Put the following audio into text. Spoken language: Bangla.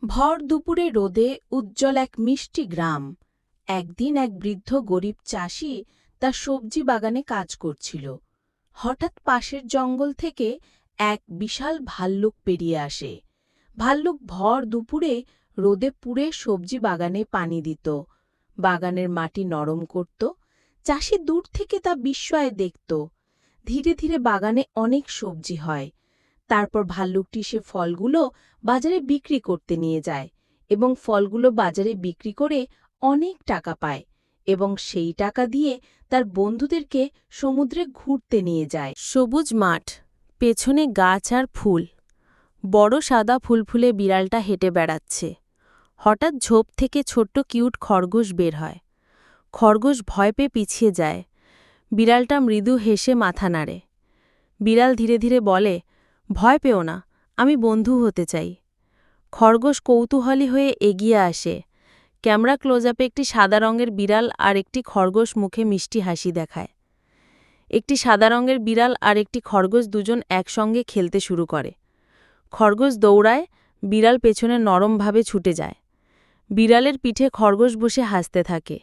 ভর দুপুরে রোদে উজ্জ্বল এক মিষ্টি গ্রাম। একদিন এক বৃদ্ধ গরিব চাষি তার সবজি বাগানে কাজ করছিল। হঠাৎ পাশের জঙ্গল থেকে এক বিশাল ভাল্লুক পেরিয়ে আসে। ভাল্লুক ভর দুপুরে রোদে পুড়ে সবজি বাগানে পানি দিত, বাগানের মাটি নরম করত। চাষি দূর থেকে তা বিস্ময়ে দেখত। ধীরে ধীরে বাগানে অনেক সবজি হয়। তারপর ভাল্লুকটি সে ফলগুলো বাজারে বিক্রি করতে নিয়ে যায় এবং ফলগুলো বাজারে বিক্রি করে অনেক টাকা পায় এবং সেই টাকা দিয়ে তার বন্ধুদেরকে সমুদ্রে ঘুরতে নিয়ে যায়। সবুজ মাঠ, পেছনে গাছ আর ফুল। বড় সাদা ফুলফুলে বিড়ালটা হেঁটে বেড়াচ্ছে। হঠাৎ ঝোপ থেকে ছোট্ট কিউট খরগোশ বের হয়। খরগোশ ভয় পেয়ে পিছিয়ে যায়। বিড়ালটা মৃদু হেসে মাথা নাড়ে। বিড়াল ধীরে ধীরে বলে, ভয় পেও না, আমি বন্ধু হতে চাই। খরগোশ কৌতূহলী হয়ে এগিয়ে আসে। ক্যামেরা ক্লোজআপে একটি সাদা রঙের বিড়াল আর একটি খরগোশ মুখে মিষ্টি হাসি দেখায়। একটি সাদা রঙের বিড়াল আর একটি খরগোশ দুজন একসঙ্গে খেলতে শুরু করে। খরগোশ দৌড়ায়, বিড়াল পেছনে নরমভাবে ছুটে যায়। বিড়ালের পিঠে খরগোশ বসে হাসতে থাকে।